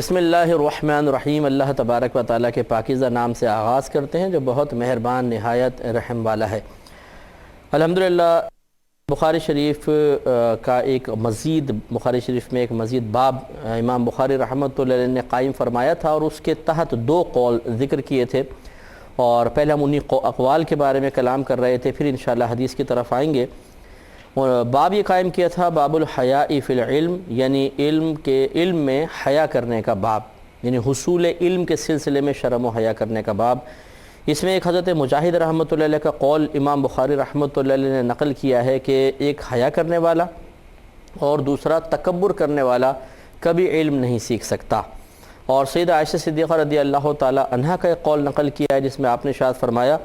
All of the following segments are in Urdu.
بسم اللہ الرحمن الرحیم۔ اللہ تبارک و تعالیٰ کے پاکیزہ نام سے آغاز کرتے ہیں جو بہت مہربان نہایت رحم والا ہے۔ الحمدللہ بخاری شریف کا بخاری شریف میں ایک مزید باب امام بخاری رحمۃ اللہ علیہ نے قائم فرمایا تھا، اور اس کے تحت دو قول ذکر کیے تھے، اور پہلے ہم انہی اقوال کے بارے میں کلام کر رہے تھے، پھر انشاءاللہ حدیث کی طرف آئیں گے۔ باب یہ قائم کیا تھا باب الحیاء فی العلم، یعنی علم میں حیا کرنے کا باب، یعنی حصول علم کے سلسلے میں شرم و حیا کرنے کا باب۔ اس میں ایک حضرت مجاہد رحمۃ اللہ علیہ کا قول امام بخاری رحمۃ اللہ علیہ نے نقل کیا ہے کہ ایک حیا کرنے والا اور دوسرا تکبر کرنے والا کبھی علم نہیں سیکھ سکتا۔ اور سیدہ عائشہ صدیقہ رضی اللہ تعالی عنہا کا ایک قول نقل کیا ہے جس میں آپ نے ارشاد فرمایا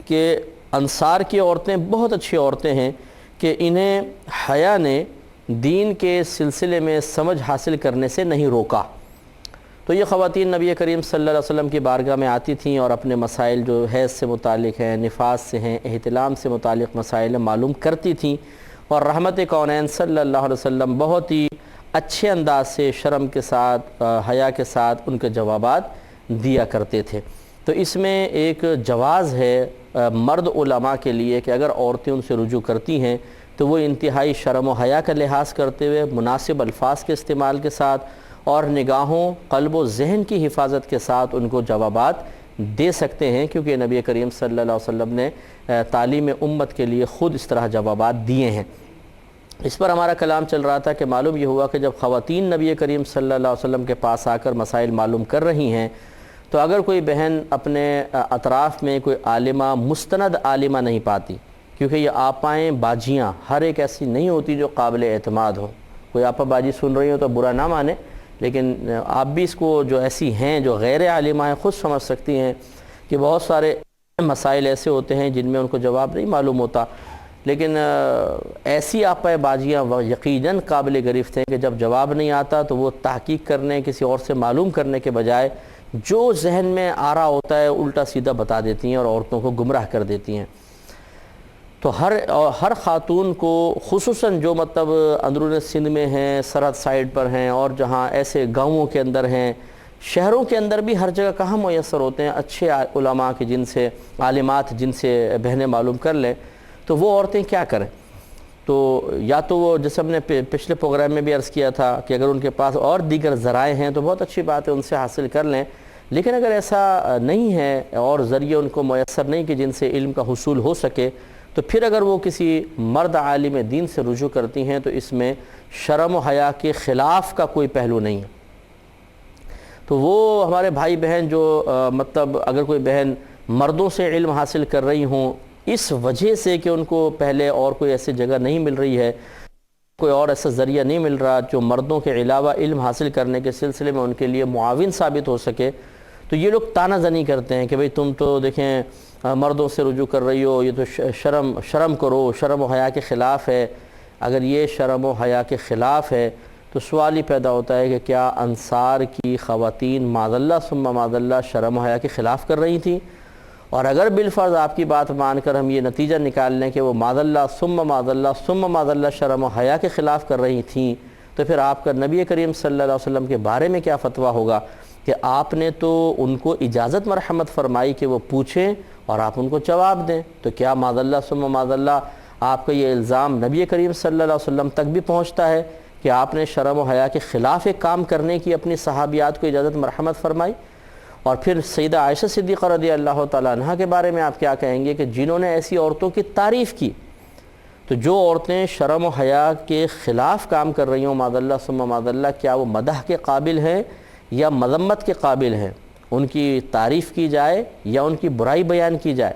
کہ انصار کی عورتیں بہت اچھی عورتیں ہیں کہ انہیں حیا نے دین کے سلسلے میں سمجھ حاصل کرنے سے نہیں روکا۔ تو یہ خواتین نبی کریم صلی اللہ علیہ وسلم کی بارگاہ میں آتی تھیں اور اپنے مسائل جو حیض سے متعلق ہیں، نفاس سے ہیں، احتلام سے متعلق مسائل معلوم کرتی تھیں، اور رحمت کونین صلی اللہ علیہ وسلم بہت ہی اچھے انداز سے شرم کے ساتھ، حیا کے ساتھ ان کے جوابات دیا کرتے تھے۔ تو اس میں ایک جواز ہے مرد علماء کے لیے کہ اگر عورتیں ان سے رجوع کرتی ہیں تو وہ انتہائی شرم و حیا کا لحاظ کرتے ہوئے مناسب الفاظ کے استعمال کے ساتھ اور نگاہوں، قلب و ذہن کی حفاظت کے ساتھ ان کو جوابات دے سکتے ہیں، کیونکہ نبی کریم صلی اللہ علیہ وسلم نے تعلیم امت کے لیے خود اس طرح جوابات دیے ہیں۔ اس پر ہمارا کلام چل رہا تھا کہ معلوم یہ ہوا کہ جب خواتین نبی کریم صلی اللہ علیہ وسلم کے پاس آ کر مسائل معلوم کر رہی ہیں تو اگر کوئی بہن اپنے اطراف میں کوئی عالمہ، مستند عالمہ نہیں پاتی، کیونکہ یہ آپائیں باجیاں ہر ایک ایسی نہیں ہوتی جو قابل اعتماد ہو۔ کوئی آپا باجی سن رہی ہو تو برا نہ مانے، لیکن آپ بھی اس کو جو ایسی ہیں جو غیر عالمہ ہیں خود سمجھ سکتی ہیں کہ بہت سارے مسائل ایسے ہوتے ہیں جن میں ان کو جواب نہیں معلوم ہوتا، لیکن ایسی آپا باجیاں یقیناً قابل گرفت ہیں کہ جب جواب نہیں آتا تو وہ تحقیق کرنے، کسی اور سے معلوم کرنے کے بجائے جو ذہن میں آ رہا ہوتا ہے الٹا سیدھا بتا دیتی ہیں اور عورتوں کو گمراہ کر دیتی ہیں۔ تو ہر خاتون کو، خصوصاً جو مطلب اندرون سندھ میں ہیں، سرحد سائیڈ پر ہیں، اور جہاں ایسے گاؤں کے اندر ہیں، شہروں کے اندر بھی ہر جگہ کہاں میسر ہوتے ہیں اچھے علماء کے جن سے عالمات جن سے بہنیں معلوم کر لیں، تو وہ عورتیں کیا کریں؟ تو یا تو وہ جیسے ہم نے پچھلے پروگرام میں بھی عرض کیا تھا کہ اگر ان کے پاس اور دیگر ذرائع ہیں تو بہت اچھی بات ہے، ان سے حاصل کر لیں، لیکن اگر ایسا نہیں ہے اور ذریعے ان کو میسر نہیں کہ جن سے علم کا حصول ہو سکے، تو پھر اگر وہ کسی مرد عالم دین سے رجوع کرتی ہیں تو اس میں شرم و حیا کے خلاف کا کوئی پہلو نہیں ہے۔ تو وہ ہمارے بھائی بہن جو مطلب اگر کوئی بہن مردوں سے علم حاصل کر رہی ہوں اس وجہ سے کہ ان کو پہلے اور کوئی ایسی جگہ نہیں مل رہی ہے، کوئی اور ایسا ذریعہ نہیں مل رہا جو مردوں کے علاوہ علم حاصل کرنے کے سلسلے میں ان کے لیے معاون ثابت ہو سکے، تو یہ لوگ تانہ زنی کرتے ہیں کہ بھئی تم تو دیکھیں مردوں سے رجوع کر رہی ہو، یہ تو شرم کرو، شرم و حیا کے خلاف ہے۔ اگر یہ شرم و حیا کے خلاف ہے تو سوال ہی پیدا ہوتا ہے کہ کیا انصار کی خواتین معاذ اللہ ثم معاذ اللہ شرم و حیا کے خلاف کر رہی تھیں؟ اور اگر بالفرض آپ کی بات مان کر ہم یہ نتیجہ نکال لیں کہ وہ معاذ اللہ ثم معاذ اللہ ثم معاذ اللہ شرم و حیا کے خلاف کر رہی تھیں، تو پھر آپ کا نبی کریم صلی اللہ علیہ وسلم کے بارے میں کیا فتویٰ ہوگا کہ آپ نے تو ان کو اجازت مرحمت فرمائی کہ وہ پوچھیں اور آپ ان کو جواب دیں، تو کیا معاذ اللہ ثم معاذ اللہ آپ کا یہ الزام نبی کریم صلی اللہ علیہ وسلم تک بھی پہنچتا ہے کہ آپ نے شرم و حیا کے خلاف ایک کام کرنے کی اپنی صحابیات کو اجازت مرحمت فرمائی؟ اور پھر سیدہ عائشہ صدیقہ رضی اللہ تعالیٰ عنہا کے بارے میں آپ کیا کہیں گے کہ جنہوں نے ایسی عورتوں کی تعریف کی؟ تو جو عورتیں شرم و حیا کے خلاف کام کر رہی ہوں معاذ اللہ ثم معاذ اللہ، کیا وہ مدح کے قابل ہیں یا مذمت کے قابل ہیں؟ ان کی تعریف کی جائے یا ان کی برائی بیان کی جائے؟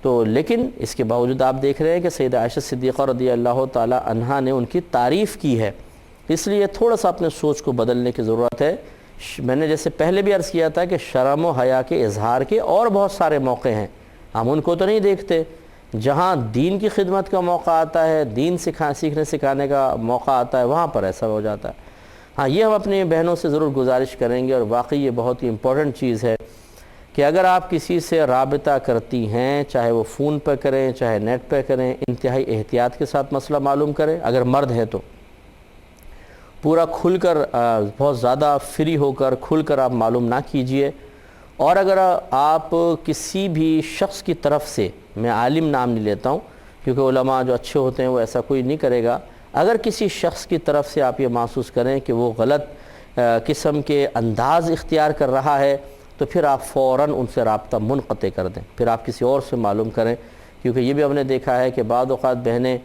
تو لیکن اس کے باوجود آپ دیکھ رہے ہیں کہ سیدہ عائشہ صدیقہ رضی اللہ تعالی عنہا نے ان کی تعریف کی ہے، اس لیے تھوڑا سا اپنے سوچ کو بدلنے کی ضرورت ہے۔ میں نے جیسے پہلے بھی عرض کیا تھا کہ شرم و حیا کے اظہار کے اور بہت سارے موقع ہیں، ہم ان کو تو نہیں دیکھتے۔ جہاں دین کی خدمت کا موقع آتا ہے، دین سیکھنے سکھانے کا موقع آتا ہے، وہاں پر ایسا ہو جاتا ہے۔ ہاں، یہ ہم اپنی بہنوں سے ضرور گزارش کریں گے، اور واقعی یہ بہت ہی امپورٹنٹ چیز ہے کہ اگر آپ کسی سے رابطہ کرتی ہیں، چاہے وہ فون پہ کریں چاہے نیٹ پہ کریں، انتہائی احتیاط کے ساتھ مسئلہ معلوم کریں اگر مرد ہیں تو، پورا کھل کر بہت زیادہ فری ہو کر کھل کر آپ معلوم نہ کیجئے۔ اور اگر آپ کسی بھی شخص کی طرف سے، میں عالم نام نہیں لیتا ہوں کیونکہ علماء جو اچھے ہوتے ہیں وہ ایسا کوئی نہیں کرے گا، اگر کسی شخص کی طرف سے آپ یہ محسوس کریں کہ وہ غلط قسم کے انداز اختیار کر رہا ہے تو پھر آپ فوراً ان سے رابطہ منقطع کر دیں، پھر آپ کسی اور سے معلوم کریں، کیونکہ یہ بھی ہم نے دیکھا ہے کہ بعض اوقات بہنیں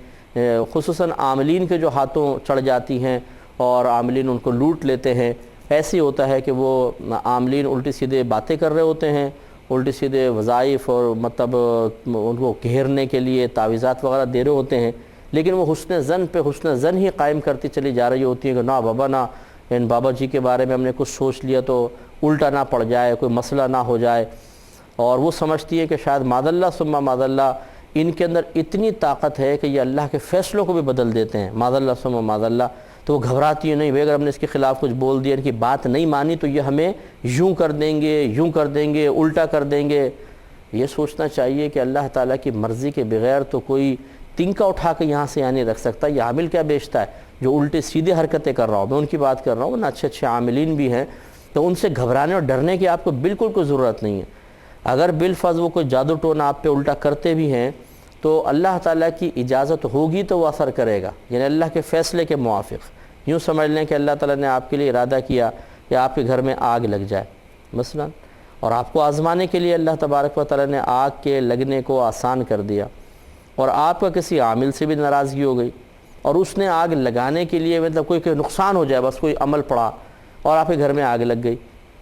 خصوصاً عاملین کے جو ہاتھوں چڑھ جاتی ہیں اور عاملین ان کو لوٹ لیتے ہیں۔ ایسے ہوتا ہے کہ وہ عاملین الٹی سیدھے باتیں کر رہے ہوتے ہیں، الٹی سیدھے وظائف اور مطلب ان کو گھیرنے کے لیے تعویذات وغیرہ دے رہے ہوتے ہیں، لیکن وہ حسن ظن پہ حسن ظن ہی قائم کرتی چلی جا رہی ہوتی ہیں کہ نہ بابا نہ ان بابا جی کے بارے میں ہم نے کچھ سوچ لیا تو الٹا نہ پڑ جائے، کوئی مسئلہ نہ ہو جائے، اور وہ سمجھتی ہے کہ شاید معاذ اللہ ثم معاذ اللہ ان کے اندر اتنی طاقت ہے کہ یہ اللہ کے فیصلوں کو بھی بدل دیتے ہیں، معاذ اللہ ثم معاذ اللہ۔ تو وہ گھبراتی ہے، نہیں بھائی اگر ہم نے اس کے خلاف کچھ بول دیا، ان کی بات نہیں مانی تو یہ ہمیں یوں کر دیں گے، الٹا کر دیں گے۔ یہ سوچنا چاہیے کہ اللہ تعالیٰ کی مرضی کے بغیر تو کوئی تنکا اٹھا کے یہاں سے یہاں نہیں رکھ سکتا۔ یہ عامل کیا بیچتا ہے جو الٹے سیدھے حرکتیں کر رہا ہوں، میں ان کی بات کر رہا ہوں، نہ اچھے اچھے عاملین بھی ہیں، تو ان سے گھبرانے اور ڈرنے کی آپ کو بالکل کوئی ضرورت نہیں ہے۔ اگر بالفرض وہ کوئی جادو ٹونا آپ پہ الٹا کرتے بھی ہیں تو اللہ تعالیٰ کی اجازت ہوگی تو وہ اثر کرے گا، یعنی اللہ کے فیصلے کے موافق۔ یوں سمجھ لیں کہ اللہ تعالیٰ نے آپ کے لیے ارادہ کیا کہ آپ کے گھر میں آگ لگ جائے مثلا، اور آپ کو آزمانے کے لیے اللہ تبارک و تعالیٰ نے آگ کے لگنے کو آسان کر دیا، اور آپ کا کسی عامل سے بھی ناراضگی ہو گئی اور اس نے آگ لگانے کے لیے مطلب کوئی نقصان ہو جائے، بس کوئی عمل پڑا اور آپ کے گھر میں آگ لگ گئی،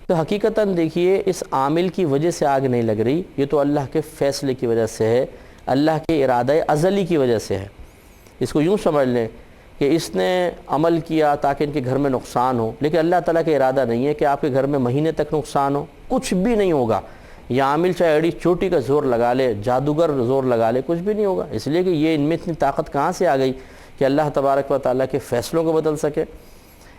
تو حقیقتاً دیکھیے اس عامل کی وجہ سے آگ نہیں لگ رہی، یہ تو اللہ کے فیصلے کی وجہ سے ہے، اللہ کے ارادہ ازلی کی وجہ سے ہے۔ اس کو یوں سمجھ لیں کہ اس نے عمل کیا تاکہ ان کے گھر میں نقصان ہو، لیکن اللہ تعالیٰ کا ارادہ نہیں ہے کہ آپ کے گھر میں مہینے تک نقصان ہو، کچھ بھی نہیں ہوگا۔ یہ عامل چاہے اڑی چوٹی کا زور لگا لے، جادوگر زور لگا لے، کچھ بھی نہیں ہوگا، اس لیے کہ یہ ان میں اتنی طاقت کہاں سے آ گئی کہ اللہ تبارک و تعالیٰ کے فیصلوں کو بدل سکے۔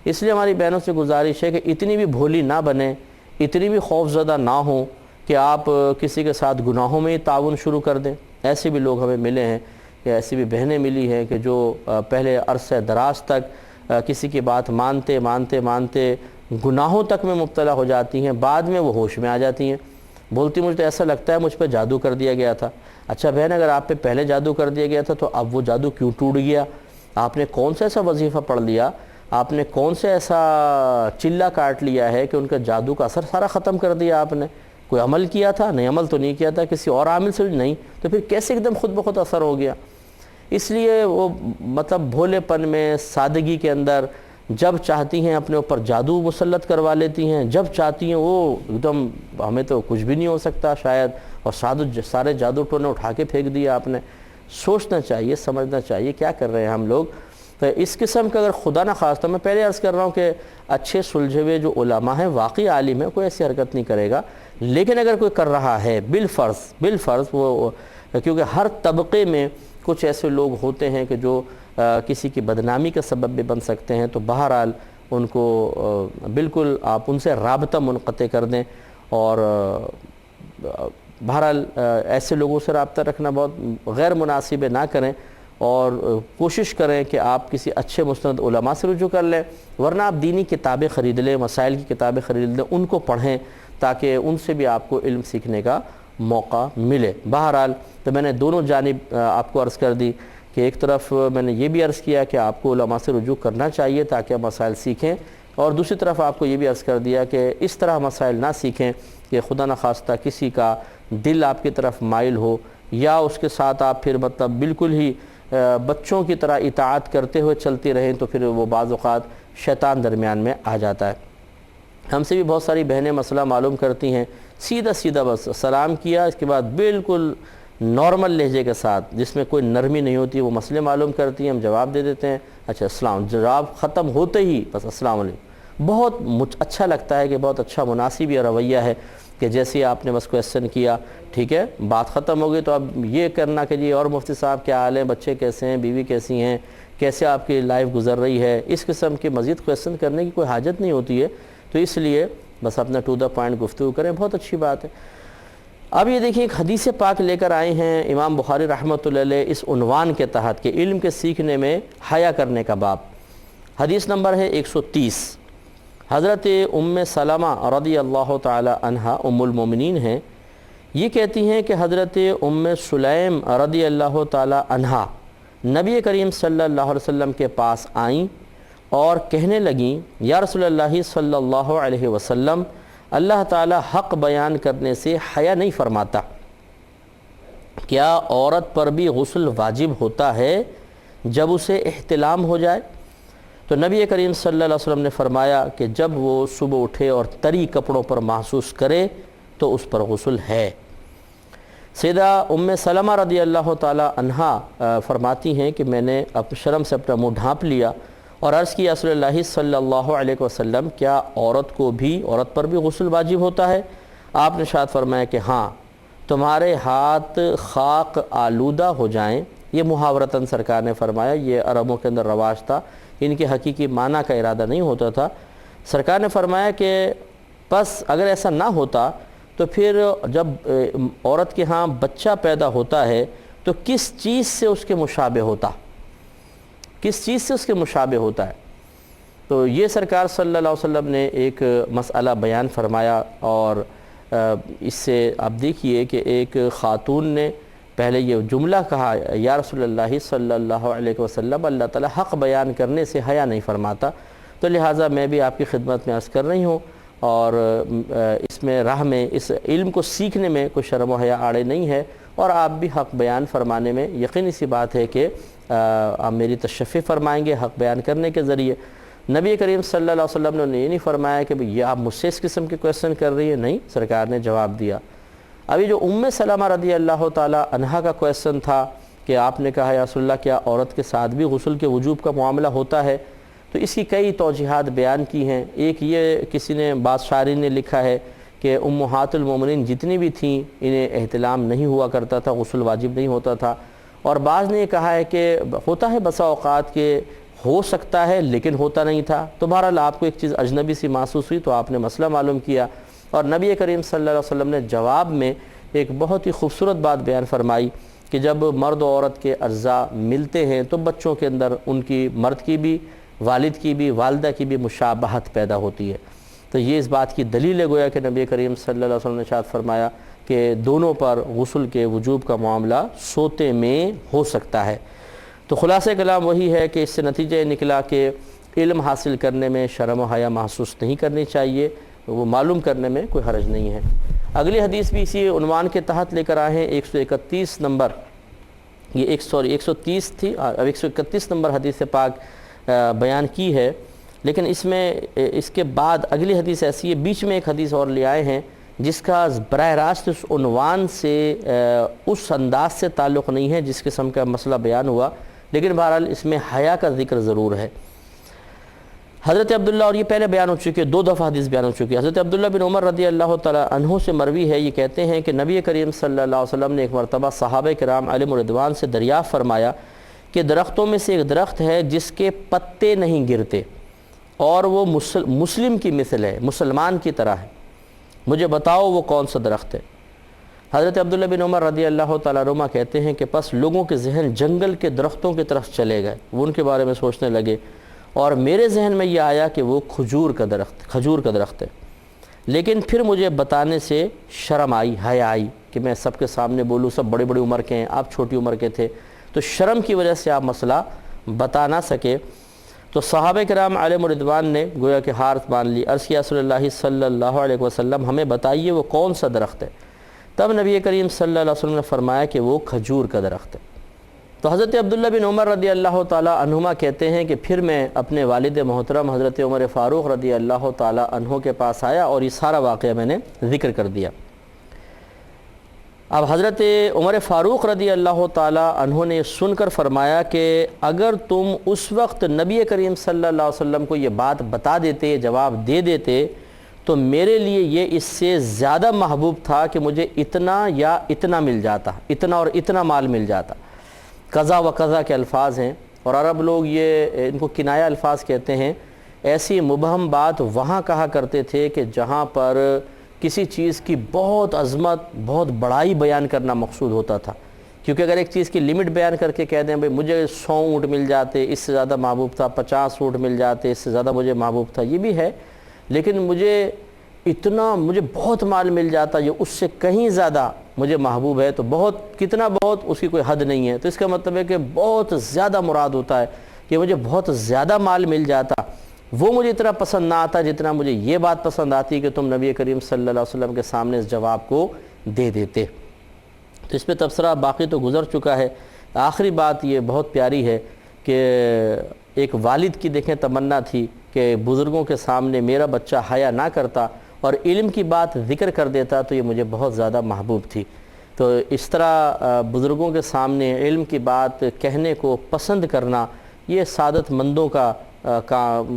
اس لیے ہماری بہنوں سے گزارش ہے کہ اتنی بھی بھولی نہ بنیں، اتنی بھی خوف زدہ نہ ہوں کہ آپ کسی کے ساتھ گناہوں میں ہی تعاون شروع کر دیں۔ ایسے بھی لوگ ہمیں ملے ہیں، یا ایسی بھی بہنیں ملی ہیں کہ جو پہلے عرصہ دراز تک کسی کی بات مانتے گناہوں تک میں مبتلا ہو جاتی ہیں، بعد میں وہ ہوش میں آ جاتی ہیں، بولتی مجھے تو ایسا لگتا ہے مجھ پہ جادو کر دیا گیا تھا۔ اچھا بہن، اگر آپ پہ پہلے جادو کر دیا گیا تھا تو اب وہ جادو کیوں ٹوٹ گیا؟ آپ نے کون سا ایسا وظیفہ پڑھ لیا، آپ نے کون سے ایسا چلہ کاٹ لیا ہے کہ ان کا جادو کا اثر سارا ختم کر دیا؟ آپ نے کوئی عمل کیا تھا؟ نہیں، عمل تو نہیں کیا تھا، کسی اور عامل سے نہیں، تو پھر کیسے ایک دم خود بخود اثر ہو گیا؟ اس لیے وہ مطلب بھولے پن میں، سادگی کے اندر جب چاہتی ہیں اپنے اوپر جادو مسلط کروا لیتی ہیں، جب چاہتی ہیں وہ ایک دم ہمیں تو کچھ بھی نہیں ہو سکتا شاید، اور سارے جادو ٹونے اٹھا کے پھینک دیا آپ نے۔ سوچنا چاہیے، سمجھنا چاہیے کیا کر رہے ہیں ہم لوگ۔ تو اس قسم کا اگر خدا نہ خواستہ، میں پہلے عرض کر رہا ہوں کہ اچھے سلجھے ہوئے جو علماء ہیں، واقعی عالم ہیں، کوئی ایسی حرکت نہیں کرے گا، لیکن اگر کوئی کر رہا ہے بالفرض وہ، کیونکہ ہر طبقے میں کچھ ایسے لوگ ہوتے ہیں کہ جو کسی کی بدنامی کا سبب بھی بن سکتے ہیں، تو بہرحال ان کو بالکل آپ ان سے رابطہ منقطع کر دیں، اور بہرحال ایسے لوگوں سے رابطہ رکھنا بہت غیر مناسب ہے، نہ کریں، اور کوشش کریں کہ آپ کسی اچھے مستند علماء سے رجوع کر لیں، ورنہ آپ دینی کتابیں خرید لیں، مسائل کی کتابیں خرید لیں، ان کو پڑھیں تاکہ ان سے بھی آپ کو علم سیکھنے کا موقع ملے۔ بہرحال تو میں نے دونوں جانب آپ کو عرض کر دی کہ ایک طرف میں نے یہ بھی عرض کیا کہ آپ کو علماء سے رجوع کرنا چاہیے تاکہ آپ مسائل سیکھیں، اور دوسری طرف آپ کو یہ بھی عرض کر دیا کہ اس طرح مسائل نہ سیکھیں کہ خدا نخواستہ کسی کا دل آپ کی طرف مائل ہو، یا اس کے ساتھ آپ پھر مطلب بالکل ہی بچوں کی طرح اطاعت کرتے ہوئے چلتی رہیں، تو پھر وہ بعض اوقات شیطان درمیان میں آ جاتا ہے۔ ہم سے بھی بہت ساری بہنیں مسئلہ معلوم کرتی ہیں، سیدھا بس سلام کیا، اس کے بعد بالکل نارمل لہجے کے ساتھ جس میں کوئی نرمی نہیں ہوتی، وہ مسئلے معلوم کرتی ہیں، ہم جواب دے دیتے ہیں، اچھا السلام، جواب ختم ہوتے ہی بس السلام علیکم۔ بہت اچھا لگتا ہے کہ بہت اچھا مناسب یہ رویہ ہے کہ جیسے آپ نے بس کویسچن کیا، ٹھیک ہے، بات ختم ہو گئی، تو اب یہ کرنا کہ جی اور مفتی صاحب کیا حال ہے، بچے کیسے ہیں، بیوی کیسی ہیں، کیسے آپ کی لائف گزر رہی ہے، اس قسم کے مزید کویسچن کرنے کی کوئی حاجت نہیں ہوتی ہے، تو اس لیے بس اپنا ٹو دا پوائنٹ گفتگو کریں، بہت اچھی بات ہے۔ اب یہ دیکھیں، ایک حدیث پاک لے کر آئے ہیں امام بخاری رحمۃ اللہ علیہ اس عنوان کے تحت کہ علم کے سیکھنے میں حیا کرنے کا باب۔ حدیث نمبر ہے 130۔ حضرت ام سلمہ رضی اللہ تعالی عنہا ام المومنین ہیں، یہ کہتی ہیں کہ حضرت ام سلیم رضی اللہ تعالی عنہا نبی کریم صلی اللہ علیہ وسلم کے پاس آئیں اور کہنے لگیں، یا رسول اللہ صلی اللہ علیہ وسلم، اللہ تعالی حق بیان کرنے سے حیا نہیں فرماتا، کیا عورت پر بھی غسل واجب ہوتا ہے جب اسے احتلام ہو جائے؟ تو نبی کریم صلی اللہ علیہ وسلم نے فرمایا کہ جب وہ صبح اٹھے اور طری کپڑوں پر محسوس کرے تو اس پر غسل ہے۔ سیدہ ام سلمہ رضی اللہ تعالی عنہا فرماتی ہیں کہ میں نے شرم سے اپنا منہ ڈھانپ لیا اور عرض کیا، رسول اللہ صلی اللہ علیہ وسلم، کیا عورت پر بھی غسل واجب ہوتا ہے؟ آپ نے ارشاد فرمایا کہ ہاں، تمہارے ہاتھ خاک آلودہ ہو جائیں۔ یہ محاورتاً سرکار نے فرمایا، یہ عربوں کے اندر رواج تھا، ان کے حقیقی معنی کا ارادہ نہیں ہوتا تھا۔ سرکار نے فرمایا کہ پس اگر ایسا نہ ہوتا تو پھر جب عورت کے ہاں بچہ پیدا ہوتا ہے تو کس چیز سے اس کے مشابہ ہوتا ہے؟ تو یہ سرکار صلی اللہ علیہ وسلم نے ایک مسئلہ بیان فرمایا، اور اس سے آپ دیکھیے کہ ایک خاتون نے پہلے یہ جملہ کہا، یا رسول اللہ صلی اللہ علیہ وسلم، اللہ تعالی حق بیان کرنے سے حیا نہیں فرماتا، تو لہٰذا میں بھی آپ کی خدمت میں عرض کر رہی ہوں، اور اس میں راہ میں اس علم کو سیکھنے میں کوئی شرم و حیا آڑے نہیں ہے، اور آپ بھی حق بیان فرمانے میں یقینی سی بات ہے کہ آپ میری تشفی فرمائیں گے حق بیان کرنے کے ذریعے۔ نبی کریم صلی اللہ علیہ وسلم نے یہ نہیں فرمایا کہ یہ آپ مجھ سے اس قسم کے کویسچن کر رہی ہیں، نہیں، سرکار نے جواب دیا۔ ابھی جو ام سلمہ رضی اللہ تعالی عنہا کا کویسچن تھا کہ آپ نے کہا، یا رسول اللہ، کیا عورت کے ساتھ بھی غسل کے وجوب کا معاملہ ہوتا ہے؟ تو اس کی کئی توجیحات بیان کی ہیں۔ ایک یہ کسی نے، بعض شاعرین نے لکھا ہے کہ امہات المومنین جتنی بھی تھیں انہیں احتلام نہیں ہوا کرتا تھا، غسل واجب نہیں ہوتا تھا، اور بعض نے یہ کہا ہے کہ ہوتا ہے بسا اوقات کہ ہو سکتا ہے لیکن ہوتا نہیں تھا۔ تو بہرحال آپ کو ایک چیز اجنبی سی محسوس ہوئی تو آپ نے مسئلہ معلوم کیا، اور نبی کریم صلی اللہ علیہ وسلم نے جواب میں ایک بہت ہی خوبصورت بات بیان فرمائی کہ جب مرد و عورت کے اجزاء ملتے ہیں تو بچوں کے اندر ان کی، مرد کی بھی، والد کی بھی، والدہ کی بھی مشابہت پیدا ہوتی ہے۔ تو یہ اس بات کی دلیل ہے گویا کہ نبی کریم صلی اللہ علیہ وسلم نے ارشاد فرمایا کہ دونوں پر غسل کے وجوب کا معاملہ سوتے میں ہو سکتا ہے۔ تو خلاصہ کلام وہی ہے کہ اس سے نتیجہ نکلا کہ علم حاصل کرنے میں شرم و حیا محسوس نہیں کرنی چاہیے، وہ معلوم کرنے میں کوئی حرج نہیں ہے۔ اگلی حدیث بھی اسی عنوان کے تحت لے کر آئے ہیں، 131 نمبر، یہ 130 تھی، اب 131 نمبر حدیث پاک بیان کی ہے، لیکن اس میں اس کے بعد اگلی حدیث ایسی ہے، بیچ میں ایک حدیث اور لے آئے ہیں جس کا براہ راست اس عنوان سے، اس انداز سے تعلق نہیں ہے جس قسم کا مسئلہ بیان ہوا، لیکن بہرحال اس میں حیا کا ذکر ضرور ہے۔ حضرت عبداللہ، اور یہ پہلے بیان ہو چکی ہے، 2 دفعہ حدیث بیان ہو چکی ہے، حضرت عبداللہ بن عمر رضی اللہ تعالی عنہ سے مروی ہے، یہ کہتے ہیں کہ نبی کریم صلی اللہ علیہ وسلم نے ایک مرتبہ صحابہ کرام علیہم رضوان سے دریافت فرمایا کہ درختوں میں سے ایک درخت ہے جس کے پتے نہیں گرتے اور وہ مسلم کی مثل ہے، مسلمان کی طرح ہے، مجھے بتاؤ وہ کون سا درخت ہے؟ حضرت عبداللہ بن عمر رضی اللہ تعالیٰ عنہما کہتے ہیں کہ پس لوگوں کے ذہن جنگل کے درختوں کی طرف چلے گئے، وہ ان کے بارے میں سوچنے لگے، اور میرے ذہن میں یہ آیا کہ وہ کھجور کا درخت ہے، لیکن پھر مجھے بتانے سے شرم آئی، حیا آئی کہ میں سب کے سامنے بولوں، سب بڑی بڑی عمر کے ہیں، آپ چھوٹی عمر کے تھے، تو شرم کی وجہ سے آپ مسئلہ بتا نہ سکے۔ تو صحابہ کرام علیہم رضوان نے گویا کہ ہار مان لی، عرض کیا رسول اللہ صلی اللہ علیہ وسلم ہمیں بتائیے وہ کون سا درخت ہے؟ تب نبی کریم صلی اللہ علیہ وسلم نے فرمایا کہ وہ کھجور کا درخت ہے۔ تو حضرت عبداللہ بن عمر رضی اللہ تعالی عنہما کہتے ہیں کہ پھر میں اپنے والد محترم حضرت عمر فاروق رضی اللہ تعالی عنہ کے پاس آیا اور یہ سارا واقعہ میں نے ذکر کر دیا۔ اب حضرت عمر فاروق رضی اللہ تعالی عنہ نے سن کر فرمایا کہ اگر تم اس وقت نبی کریم صلی اللہ علیہ وسلم کو یہ بات بتا دیتے، جواب دے دیتے، تو میرے لیے یہ اس سے زیادہ محبوب تھا کہ مجھے اتنا یا اتنا مل جاتا، اتنا اور اتنا مال مل جاتا۔ قضا و قضا کے الفاظ ہیں، اور عرب لوگ ان کو کنایہ الفاظ کہتے ہیں۔ ایسی مبہم بات وہاں کہا کرتے تھے کہ جہاں پر کسی چیز کی بہت عظمت، بہت بڑائی بیان کرنا مقصود ہوتا تھا، کیونکہ اگر ایک چیز کی لمٹ بیان کر کے کہہ دیں بھئی مجھے 100 اونٹ مل جاتے اس سے زیادہ محبوب تھا، 50 اونٹ مل جاتے اس سے زیادہ مجھے محبوب تھا، یہ بھی ہے، لیکن مجھے بہت مال مل جاتا یہ اس سے کہیں زیادہ مجھے محبوب ہے، تو بہت کتنا بہت اس کی کوئی حد نہیں ہے، تو اس کا مطلب ہے کہ بہت زیادہ مراد ہوتا ہے کہ مجھے بہت زیادہ مال مل جاتا، وہ مجھے اتنا پسند نہ آتا جتنا مجھے یہ بات پسند آتی کہ تم نبی کریم صلی اللہ علیہ وسلم کے سامنے اس جواب کو دے دیتے۔ تو اس پہ تبصرہ باقی تو گزر چکا ہے۔ آخری بات یہ بہت پیاری ہے کہ ایک والد کی دیکھیں تمنا تھی کہ بزرگوں کے سامنے میرا بچہ حیا نہ کرتا اور علم کی بات ذکر کر دیتا تو یہ مجھے بہت زیادہ محبوب تھی۔ تو اس طرح بزرگوں کے سامنے علم کی بات کہنے کو پسند کرنا یہ سعادت مندوں کا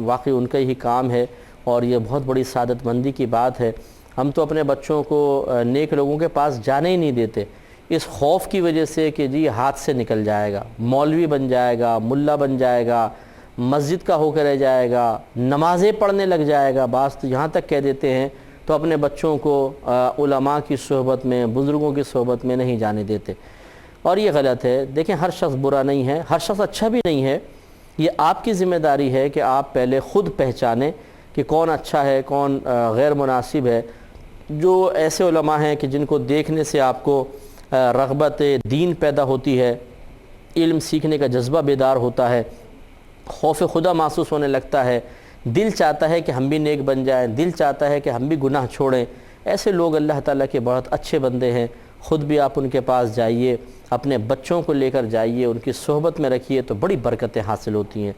واقعی ان کا ہی کام ہے، اور یہ بہت بڑی سعادت مندی کی بات ہے۔ ہم تو اپنے بچوں کو نیک لوگوں کے پاس جانے ہی نہیں دیتے، اس خوف کی وجہ سے کہ جی ہاتھ سے نکل جائے گا، مولوی بن جائے گا، ملا بن جائے گا، مسجد کا ہو کے رہ جائے گا، نمازیں پڑھنے لگ جائے گا، بعض تو یہاں تک کہہ دیتے ہیں، تو اپنے بچوں کو علماء کی صحبت میں، بزرگوں کی صحبت میں نہیں جانے دیتے، اور یہ غلط ہے۔ دیکھیں ہر شخص برا نہیں ہے، ہر شخص اچھا بھی نہیں ہے، یہ آپ کی ذمہ داری ہے کہ آپ پہلے خود پہچانیں کہ کون اچھا ہے کون غیر مناسب ہے۔ جو ایسے علماء ہیں کہ جن کو دیکھنے سے آپ کو رغبت دین پیدا ہوتی ہے، علم سیکھنے کا جذبہ بیدار ہوتا ہے، خوف خدا محسوس ہونے لگتا ہے، دل چاہتا ہے کہ ہم بھی نیک بن جائیں، دل چاہتا ہے کہ ہم بھی گناہ چھوڑیں، ایسے لوگ اللہ تعالیٰ کے بہت اچھے بندے ہیں۔ خود بھی آپ ان کے پاس جائیے، اپنے بچوں کو لے کر جائیے، ان کی صحبت میں رکھیے تو بڑی برکتیں حاصل ہوتی ہیں۔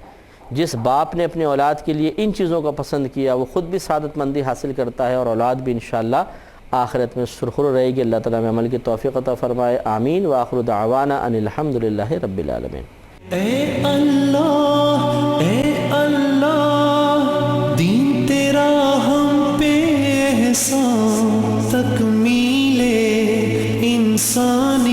جس باپ نے اپنے اولاد کے لیے ان چیزوں کو پسند کیا وہ خود بھی سعادت مندی حاصل کرتا ہے، اور اولاد بھی انشاءاللہ آخرت میں سرخرو رہے گی۔ اللہ تعالیٰ میں عمل کی توفیق عطا فرمائے، آمین۔ وآخر دعوانا ان الحمدللہ رب العالمین۔ اے اللہ دین تیرا ہم پہ احسان، تکمیل انسان